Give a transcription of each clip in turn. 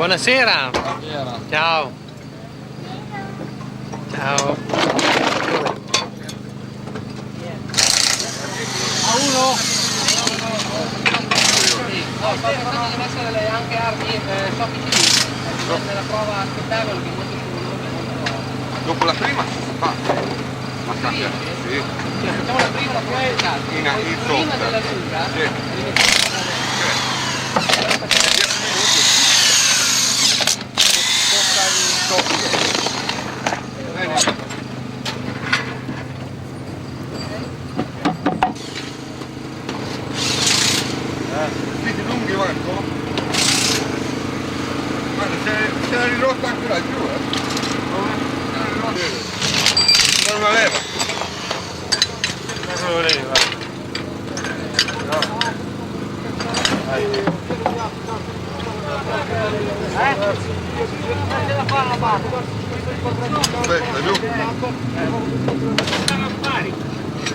Buonasera. Buonasera. Ciao. Ciao. A uno? No, deve essere anche armi soffici nella prova spettacolo che molto più Dopo la prima si fa. Ma cambia. Sì. facciamo la prima In prima sopra. della lunga Sì. Bene. Vedi lunghi Marco? Guarda, se l'ha rirotta anche laggiù, non una leva. Non lo leva. No. c'è da fare la barra. Aspetta, giù.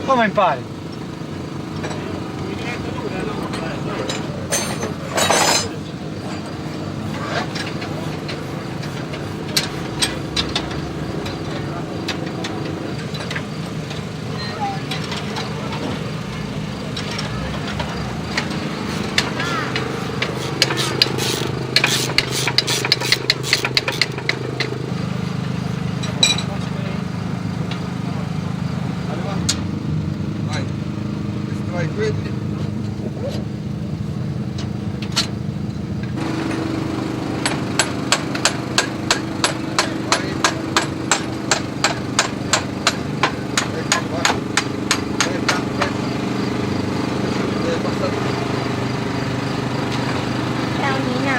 Come impari? Vai, estrai quelli. Vai. Ecco, va. Aspetta. Deve passare. Ciao Nina.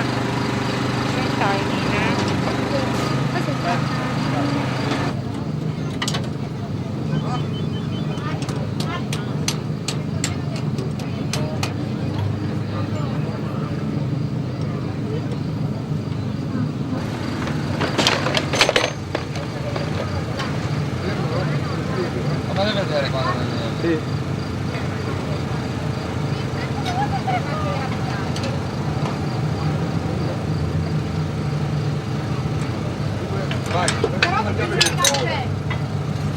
Ciao Nina. Cosa fai? Fammi vedere quando viene. Sì. Vai.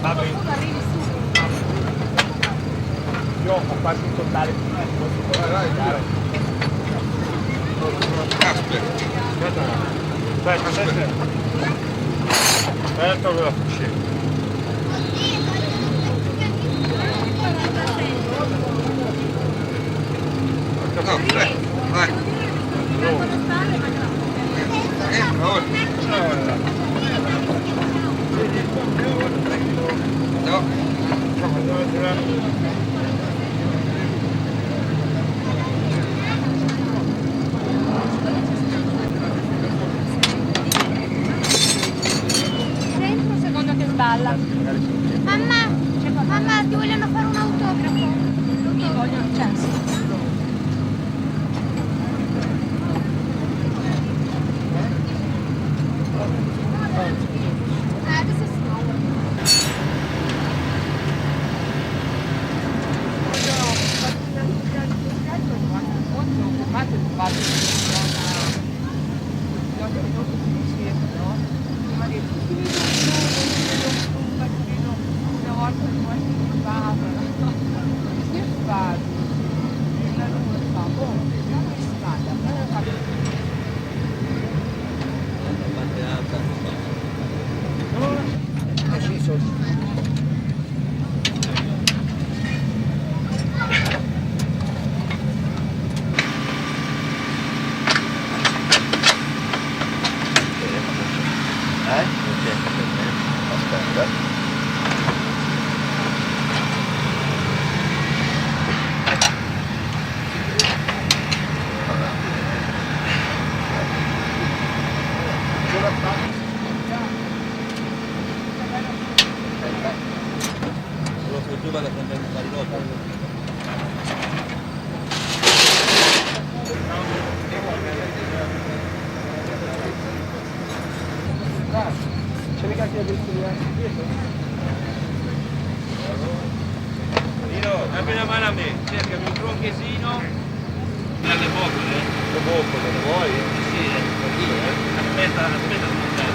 Va bene. Io ho quasi un totale. Vai, vai. Aspetta. Aspetta, aspetta. Aspetta che la scendo. No, vai. Ora. No. Dentro secondo che sballa. Mamma, ti vogliono fare un autografo. Mi vogliono, cioè sì. Adesso si Tu vado a prendere il pallotto. C'è mica chi ha visto dietro? Nino, dammi una mano a me, cercami un tronchesino dalle bocche, Le boccole, le vuoi? Sì, aspetta a smontare.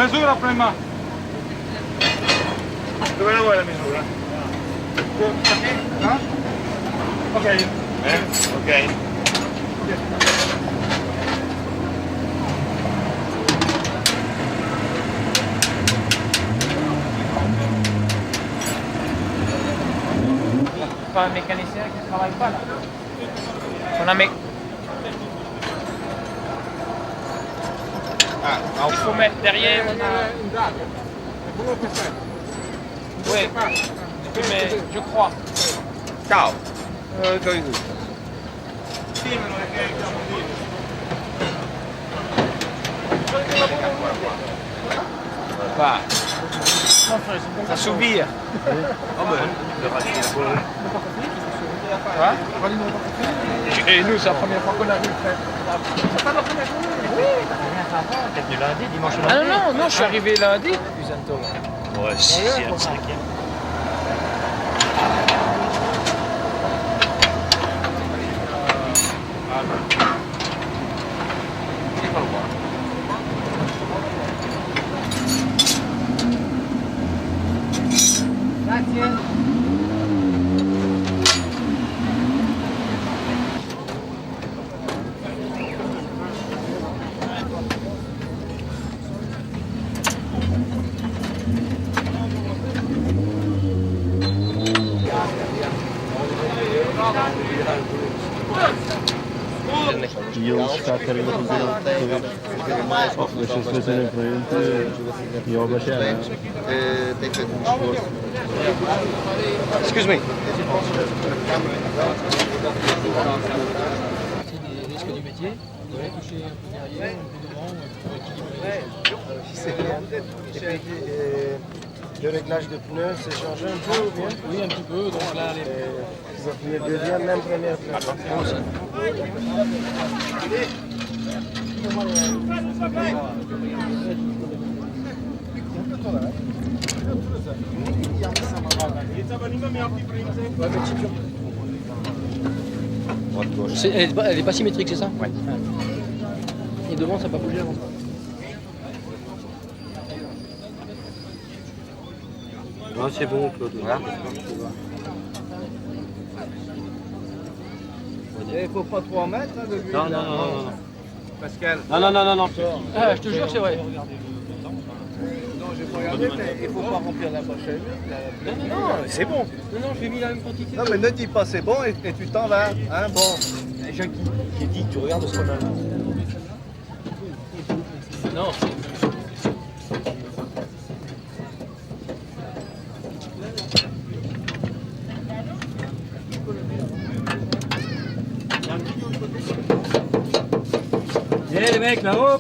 Misura prima. Dove la vuoi la misura? Ok. Ok. Pas un mécanicien qui travaille pas là. On a il faut mettre derrière, on a... Une date. Vous le faites. Oui, mais je crois. Ciao. Dove tu? Bah, ça souvire. Quoi? Et nous, c'est la première fois qu'on arrive. C'est pas la première fois. Oui. T'es venu lundi, dimanche Ah non, non, je suis arrivé lundi. Ouais, si, c'est le 5e. E eles cá querem fazer deixa-se fazer em frente e ao baixar. Tem feito um esforço. Excuse me. C'est des risques du métier. Vous allez toucher un peu derrière, un peu devant, pour équilibrer les choses. Et puis, le réglage de pneus, c'est changé un peu ou bien? Oui, un petit peu. Donc là, les... Ils ont fini deuxième, même première place. Elle est pas symétrique, c'est ça? Ouais. Et devant, ça n'a pas bougé avant. Non, c'est bon, Claude. Voilà. Il ne faut pas trop en mettre de l'huile. Non, non, non, non, non. Pascal. Non, non, non, non, non. Ah, je te jure, c'est vrai. Non, j'ai pas regardé, mais il ne faut pas remplir la poche à huile. Non, C'est bon. Non, non, j'ai mis la même quantité. Non, mais ne dis pas c'est bon et tu t'en vas. Hein, bon. J'ai dit, tu regardes ce qu'on a. Non, Viens les mecs là-haut.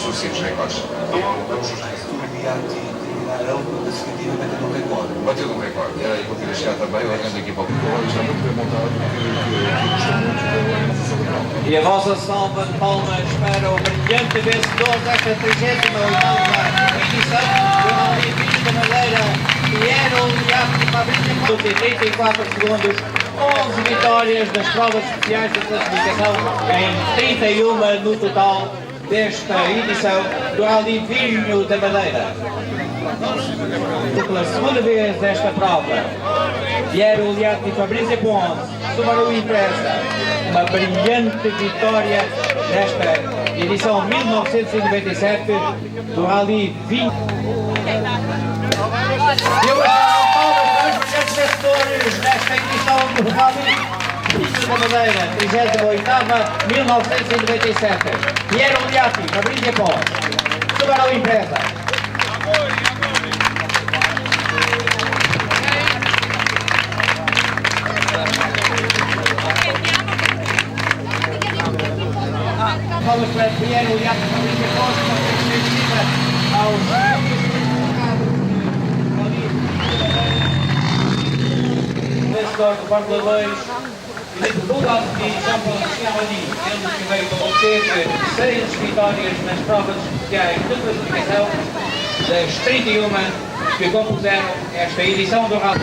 Successo, recordes. Definitivamente no recorde. Bateu no recorde. E continua a chegar também, o grande equipa. Está muito bem montado. E a vossa salva de palmas para o brilhante vencedor desta 38ª edição do Rali Vinho Madeira, que era o Liato Fabrício, 34 segundos, 11 vitórias nas provas especiais de classificação, em 31 no total desta edição do Rali Vinho da Madeira. Pela segunda vez desta prova, vier o Liato Fabrício Subaru Impresa, uma brilhante vitória nesta edição 1997 do Rali Vinho. E eu aos brilhantes vencedores nesta edição do Rali Vinho da Madeira, 38ª, 1997. Vier o Liato Fabrício Subaru Impresa. Vamos para Vier o Liato Fabrício aos vencedor do Fórmula 2, Filipe Budowski e Jean-Paul Chiamoni, ele que veio obter 6 vitórias nas provas especiais de classificação das 31 que compuseram esta edição do Rally.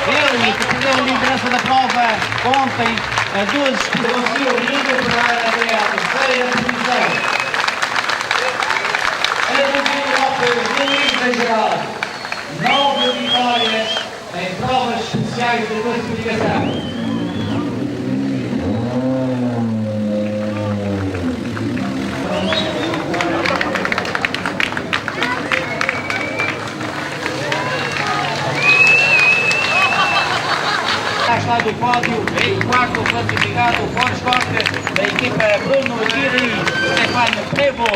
Ele que perdeu a liderança da prova ontem, a 2 conseguiu recuperar até à terceira posição. A Luís da geral, 9 vitórias em provas especiais de classificação. Está do pódio, em quarto classificado, Forte Corte da equipa Bruno Thierry, Stefano Prevo.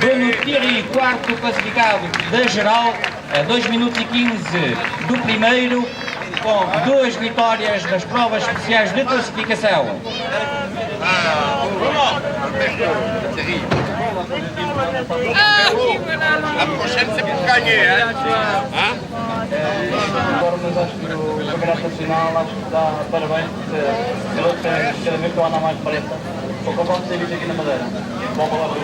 Bruno Thierry, quarto classificado da geral, a 2 minutos e 15 do primeiro, com 2 vitórias nas provas especiais de classificação. La prochaine c'est pour gagner, hein? Agora, mas acho que o Campeonato Nacional, acho que dá parabéns, cada vez que eu ando mais preta, o que vamos ter visto aqui na Madeira. Bom palavra.